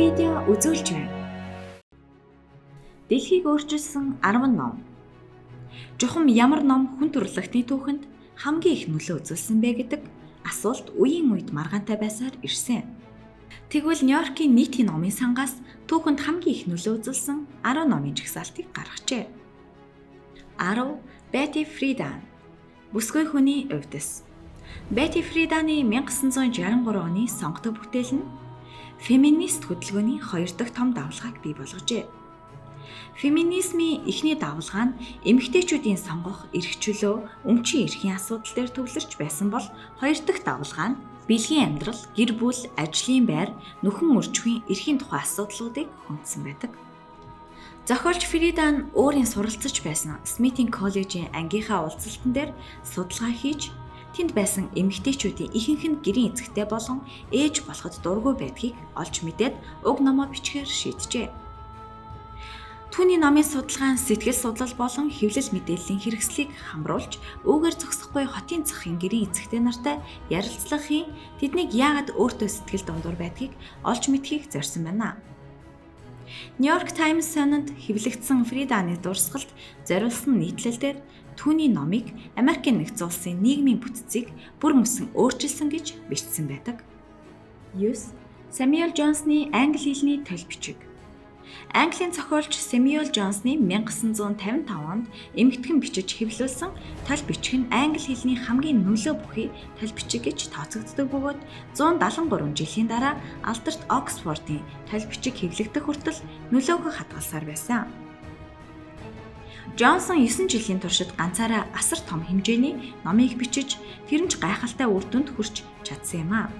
видео үзүүлж байна. Дэлхийг өөрчилсөн 10 ном. Жухам ямар ном хүн төрөлхтний түүхэнд хамгийн их нөлөө үзүүлсэн бэ гэдэг асуулт үеийн үед маргаантай байсаар ирсэн. Тэгвэл Нью-Йоркийн нийтийн номын сангаас түүхэнд хамгийн их нөлөө үзүүлсэн 10 номын жагсаалтыг гаргажээ. 10. Betty Friedan. Бүсгүй хүний увдис. Betty Friedan-ы 1963 оны сонгодог бүтээл нь феминист хөдөлгөөний 2 дахь том давалгааг бий болгожээ. Феминизмын эхний давалгаа нь эмэгтэйчүүдийн сонгох эрх чөлөө, өмчийн эрхийн асуудал дээр төвлөрч байсан бол 2 дахь давалгаа нь бэлгийн амьдрал, гэр бүл, ажлын байр, нөхөн үржихийн эрхийн тухай асуудлуудыг хүндсэн байдаг. Зохиолч Фридан өөрийн суралцж байсан Смитийн коллежийн ангийнхаа уулзалтан дээр судалгаа хийж тэнд байсан эмэгтэйчүүдийн ихэнх нь гэрийн эзэгтэй болон ээж болоход дургүй байдгийг олж мэдээд уг номоо бичгээр шийджээ. Түүний номын судалгаа нь сэтгэл судлал болон хэвлэл мэдээллийн хэрэгслийг хамруулж үүгээр зогсохгүй хотын засгийн гэрийн эзэгтэй нартай ярилцлагын тэднийг яагаад өөртөө сэтгэл дундуур байдгийг олж мэдхийг зорьсон байна. Нью-Йорк Таймс сонинд хэвлэгдсэн Фриданы дурсгалд зориулсан нийтлэлээр түүний номыг Америкийн нэгдсэн улсын нийгмийн бүтцийг бүр мөсөн өөрчилсөн гэж бичсэн байдаг. 9. Сэмюэл Джонсны англи хэлний толь бичиг. Английн зохиолч Сэмюэл Джонсны 1955 онд эмэгтгэн бичиж хэвлүүлсэн толь бичиг нь англи хэлний хамгийн нөлөө бүхий толь бичиг гэж тооцогддог бөгөөд 173 жилийн дараа алдарт Оксфордын толь бичиг хэвлэгдэх хүртэл нөлөөхө хадгалсаар байсан. Джонсон 9 жилийн туршид ганцаараа асар том хэмжээний номыг бичиж тэр нь ч гайхалтай үр дүнд хүрч чадсан юм а.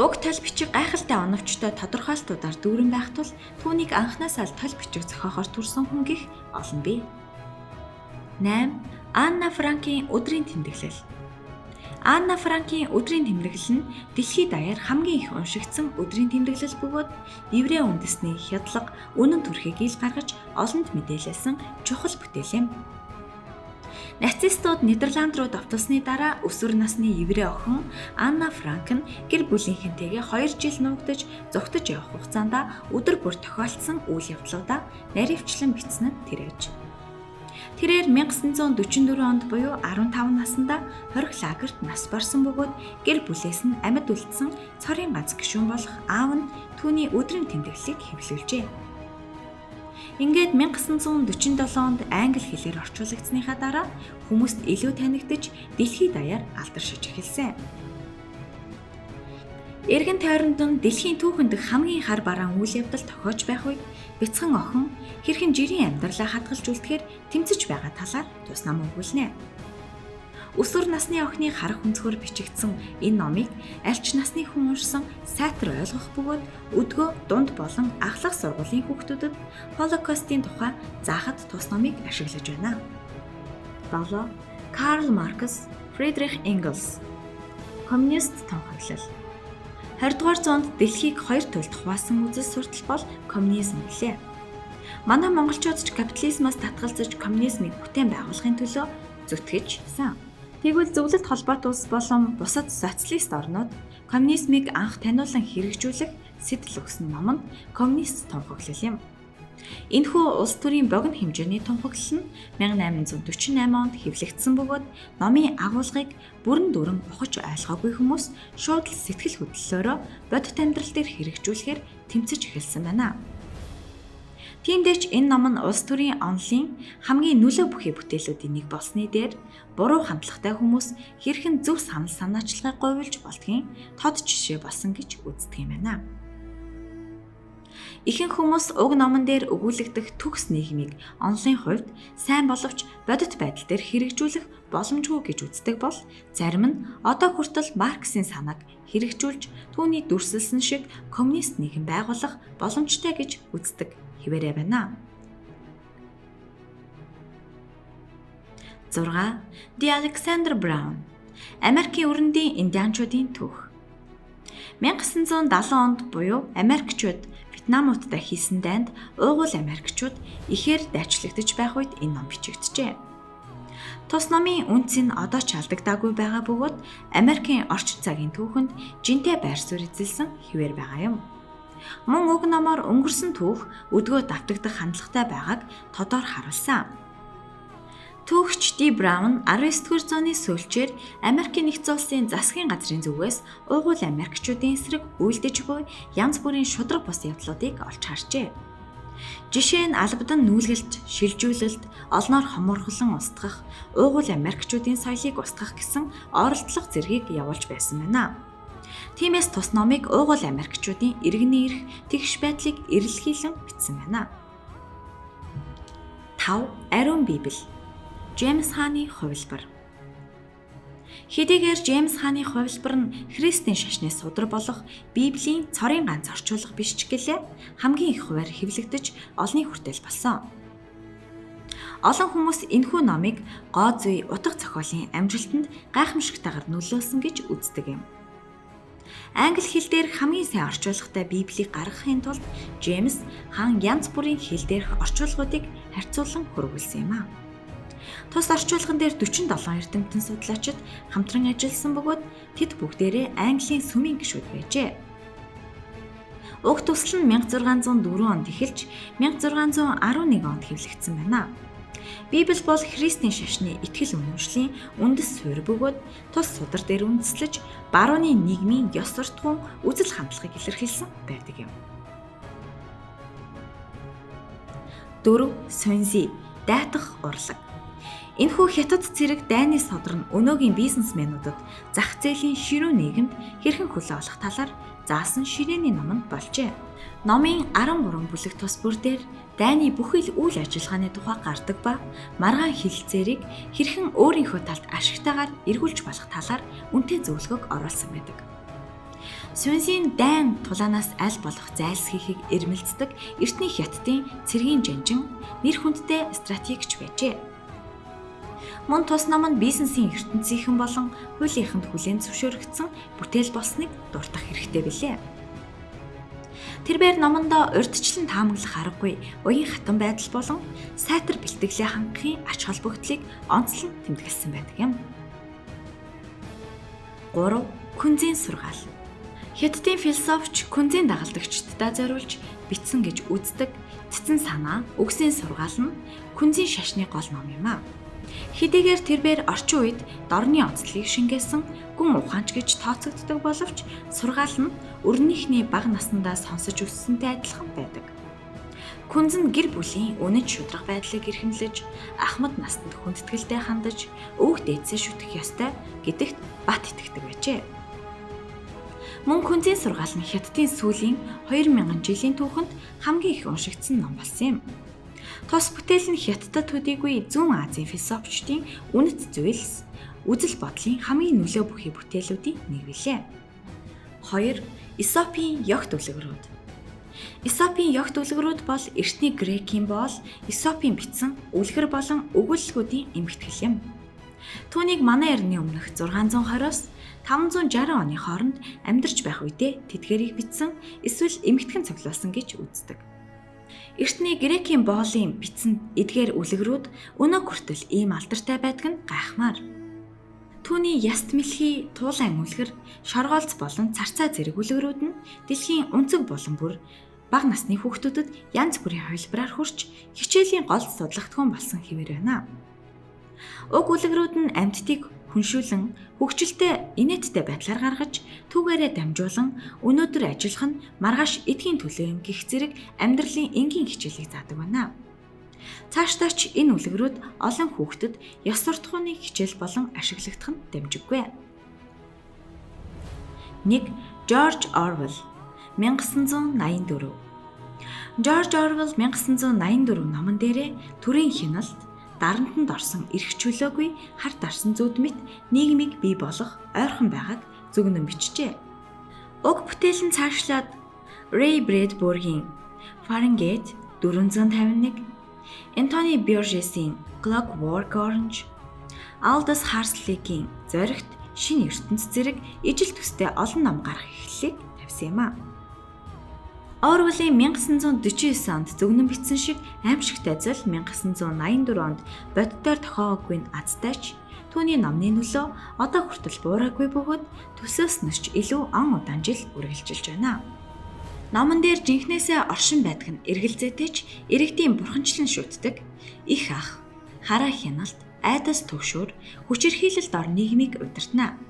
Уг толь бичиг гайхалтай оновчтой тодорхойлолтуудаар дүүрэн байх тул түүнийг анхнаасаа л толь бичиг зохиохоор төрсөн хүн гэх олон бий. 8. Анна Франкийн өдрийн тэмдэглэл. Анна Франкийн өдрийн тэмдэглэл нь дэлхийд даяар хамгийн их уншигдсан өдрийн тэмдэглэл бөгөөд еврей үндэсний хядлага, үнэн төрхийг ил гаргаж олонд мэдээлсэн чухал бүтээл юм. Нацистууд Нидерланд руу давталсны дараа өсвөр насны еврей охин Анна Франк нь гэр бүлийнхэнтэйгээ 2 жил нуугдаж зугтаж явах хугацаанд өдөр бүр тохиолдсон үйл явдлуудаа наривчлан бичсэн нь тэр ээж. Тэрээр 1944 онд буюу 15 наснда хорих лагерт нас барсан бөгөөд гэр бүлээс нь амьд үлдсэн цорын ганц гишүүн болох аав нь түүний өдрийн тэмдэглэлийг хэвлүүлжээ. Ингээд 1947 онд англи хэлээр орчуулагдсныхаа дараа хүмүүст илүү танигдж дэлхийд даяар алдаршиж эхэлсэн. Эргэн тойронд нь дэлхийн түүхэнд хамгийн хар бараан үйл явдал тохиож байх үед бяцхан охин хэрхэн жирийн амьдралаа хадгалж үлдэхээр тэмцэж байгаа талаар тус нам өгүүлнэ. Өсвөр насны охины харах өнцгөр бичигдсэн энэ номыг аль ч насны хүн уншсан сайтар ойлгох бөгөөд өдгөө дунд болон ахлах сургуулийн хүүхдүүдэд Холокостын тухай заахад тус номыг ашиглаж байна. 7. Карл Маркс, Фридрих Энгельс. Коммунист тунхаглал. 20 дугаар зуунд дэлхийг хоёр төлөлд хуваасан үзэл суртал бол коммунизм гэлээ. Манай монголчууд ч капитализмаас татгалзаж коммунизмыг бүтээн байгуулахын төлөө зүтгэжсэн. Тэгвэл зөвлөлт холбоот улс болон бусад социалист орнууд коммунизмыг анх таниулан хэрэгжүүлэх сэтэл өгсөн ном нь коммунист тунхаглал юм. Энэхүү улс төрийн богино хэмжээний тунхаглал нь 1848 онд хэвлэгдсэн бөгөөд номын агуулгыг бүрэн дүрэн ухаж ойлгоогүй хүмүүс шууд л сэтгэл хөдлөлөөрөө бодит амьдрал дээр хэрэгжүүлэхээр тэмцэж эхэлсэн байна. Тиймдээч энэ ном нь улс төрийн онолын хамгийн нөлөө бүхий бүтээлүүдийн нэг болсны дээр буруу хандлагатай хүмүүс хэрхэн зөв санал санаачлагыг говьлж болдгийг тод жишээ болсон гэж үздэг юм байна. Ихэнх хүмүүс уг номон дээр өгүүлэгдэх төгс нийгмийг онолын хувьд сайн боловч бодит байдал дээр хэрэгжүүлэх боломжгүй гэж үздэг бол зарим нь одоо хүртэл Марксийн санааг хэрэгжүүлж түүний дүрсэлсэн шиг коммунист нийгэм байгуулах боломжтой гэж үздэг хэвээрээ байна. 6. The Alexander Brown. Америкийн өрөндийн индианчуудын түүх. 1970 онд буюу Америкчууд Вьетнамуудтай хийсэн дайнд уугуул Америкчууд ихээр дайчлагдж байх үед энэ ном бичигджээ. Тус номын үнц нь одоо ч алдагдаагүй байгаа бөгөөд Америкийн орчин цагийн түүхэнд жинтэй байр суурь эзэлсэн хэвээр байгаа юм. Мөн уг номоор өнгөрсөн түүх өдгөө давтагдах хандлагатай байгааг тодор харуулсан. Түүхч Ди Браун 19-р зууны сүүлчээр Америкийн нэгдсэн улсын засгийн газрын зүгээс уугуул Америкчүүдийн эсрэг үйлдэж буй янз бүрийн шударга бус явдлуудыг олж харжээ. Жишээ нь албадан нүүлгэлт, шилжүүлэлт, олноор хоморхолон устгах, уугуул Америкчүүдийн соёлыг устгах гэсэн оролдлого зэргийг явуулж байсан байна. Тиймээс тус номыг уугуул Америкчүүдийн иргэний эрх, тэгш байдлыг эрэлхийлэн бичсэн байна. 5. Ариун Библи. Джеймс хааны хувилбар. Хэдийгээр Джеймс хааны хувилбар нь Христийн шашны судар болох Библийн цорын ганц орчуулга биш ч гэлээ хамгийн их хувиар хэвлэгдэж олонний хүртэл болсон. Олон хүмүүс энэхүү номыг гоо зүй утга зохиолын амжилтанд гайхамшигтайгаар нөлөөлсөн гэж үздэг юм. Англи хэл дээрх хамгийн сайн орчуулгатай Библийг гаргахын тулд Джеймс хаан янз бүрийн хэл дээрх орчуулгуудыг харьцуулан хөрвүүлсэн юм а. Тус орчуулган дээр 47 эрдэмтэн судлаачид хамтран ажилласан бөгөөд тэд бүгдээрээ Английн сүмийн гишүүд байжээ. Уг төсөл нь 1604 онд эхэлж 1611 онд хэвлэгдсэн байна. Библи бол Христийн шашны итгэл үнэмшлийн үндэс суурь бөгөөд тус судар дээр үндэслэж барууны нийгмийн ёс суртахуун үзэл хандлагыг илэрхийлсэн байдаг юм. 4. Суньзи дайтах урлаг. Энэхүү хятад цэрэг дайны содор нь өнөөгийн бизнесмэнүүдэд зах зээлийн ширүү нийгэмд хэрхэн хөлөө олох талаар заасан ширээний номонд болжээ. Номын 13 бүлэг тус бүр дээр дайны бүхэл үйл ажиллагааны тухай гардаг ба маргаан хэлэлцээрийг хэрхэн өөрийнхөө талд ашигтайгаар эргүүлж болох талаар үнэтэй зөвлөгөөг оруулсан байдаг. Суньзийн дайн тулаанаас аль болох зайлсхийхийг эрмэлздэг эртний хятадын цэргийн жанжин нэр хүндтэй стратегч байжээ. Мөн тус ном нь бизнесийн ертөнцийнхэн болон хуулийнханд хүлээн зөвшөөрөгдсөн бүтээл болсныг дурдах хэрэгтэй билээ. Тэрээр номондоо урьдчилан таамаглах аргагүй уян хатан байдал болон сайтар бэлтгэлээ хангахын ач холбогдлыг онцлон тэмдэглэсэн байдаг юм. 3. Күнзийн сургаал. Хятадын философч Күнзийн дагалдагчдаа зориулж бичсэн гэж үздэг цэцэн санаа үгсийн сургаал нь Күнзийн шашны гол ном юм а. Хэдийгээр тэрээр орчин үед дорны онцлогийг шингээсэн гүн ухаанч гэж тооцогддог боловч сургаал нь өрнийхний бага наснаа сонсож өссөнтэй адилхан байдаг. Күнз нь гэр бүлийн үнэт шударга байдлыг эрхэмлэж, ахмад наснд хүндэтгэлтэй хандаж, өвөг дээдсээ шүтэх ёстой гэдэгт бат итгэдэг байжээ. Мөн Күнзийн сургаал нь Хятадын сүүлийн 2000 жилийн түүхэнд хамгийн их уншигдсан ном болсон юм. Тус бүтээл нь Хятадд төдийгүй Зүүн Азийн философчдын үнэт зүйлс, үзэл бодлын хамгийн нөлөө бүхий бүтээлүүдийн нэг билээ. 2. Эсопийн ёгт үлгэрүүд. Эсопийн ёгт үлгэрүүд бол эртний грекийн боол Эсопийн бичсэн үлгэр болон өгүүлэлгүүдийн эмхтгэл юм. Түүнийг манай эртний өмнөх 620-оос 560 оны хооронд амьдарч байх үедээ тэдгэрийг бичсэн эсвэл эмхтгэн цуглуулсан гэж үздэг. Эртний грекийн боолын бичсэн эдгээр үлгэрүүд өнөө хүртэл ийм алдартай байдаг нь гайхмаар. Түүний яст мэлхий туулайн үлгэр, шоргоолц болон царцаа зэрэг үлгэрүүд нь дэлхийн өнцөг болон бүр бага насны хүүхдүүдэд янз бүрийн хувилбараар хүрч хичээлийн гол судлагтгүйн болсон хэвээр байна. Уг үлгэрүүд нь амьтдыг хүншүүлэн хөгжилтэй инээдтэй байдлаар гаргаж түүгээрээ дамжуулан өнөөдөр ажиллах нь маргааш эдгийн төлөө юм гэх зэрэг амьдралын энгийн хичээлийг заадаг байна. Цаашдаа ч энэ үлгэрүүд олон хүүхдэд ёс суртахууны хичээл болон ашиглагдах нь дамжиггүй. 1. Жорж Орвел 1984. Жорж Орвел 1984 номон дээрээ төрийн хяналт дарамтанд орсон эрх чөлөөгүй харт арсан зүуд мэт нийгмийг бий болгох ойрхон байгааг зөвгнөн бичжээ. Уг бүтээл нь цаашлаад Ray Bradbury-гийн Fahrenheit 451, Anthony Burgess-ийн Clockwork Orange, Aldous Huxley-гийн Зоригт шинэ ертөнц зэрэг ижил төстэй олон ном гарах эхлэлийг тавьсан юм а. Орвелын 1949 онд зөвгнөн бичсэн шиг аимшигтай зүйл 1984 онд боддоор тохиогоогүй аздайч түүний номны нөлөө одоо хүртэл буураагүй бөгөөд төсөөснөс ч илүү он удаан жил үргэлжилж байна. Номон дээр жинхнээсээ оршин байдаг нь эргэлзээтэй ч иргэдийн бурханчлан шүтдэг их ах, хараа хяналт, айдас төгшөөр хүчирхийлэлд ор нийгмийг удирдана.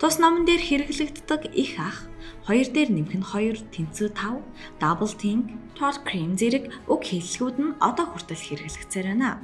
Тус номон дээр хэрэглэгддэг их ах, 2 дээр нэмэх нь 2, тэнцүү 5, double think, tall cream зэрэг үг хэллэгүүд нь одоо хүртэл хэрэглэгцээр байна.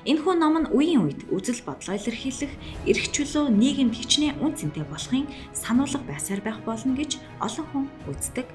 Энэхүү ном нь үеийн үед үзэл бодлоо илэрхийлэх, эрх чөлөө нийгэмд хичнээн үн цэнтэй болохын сануулга байсаар байх болно гэж олон хүн үздэг.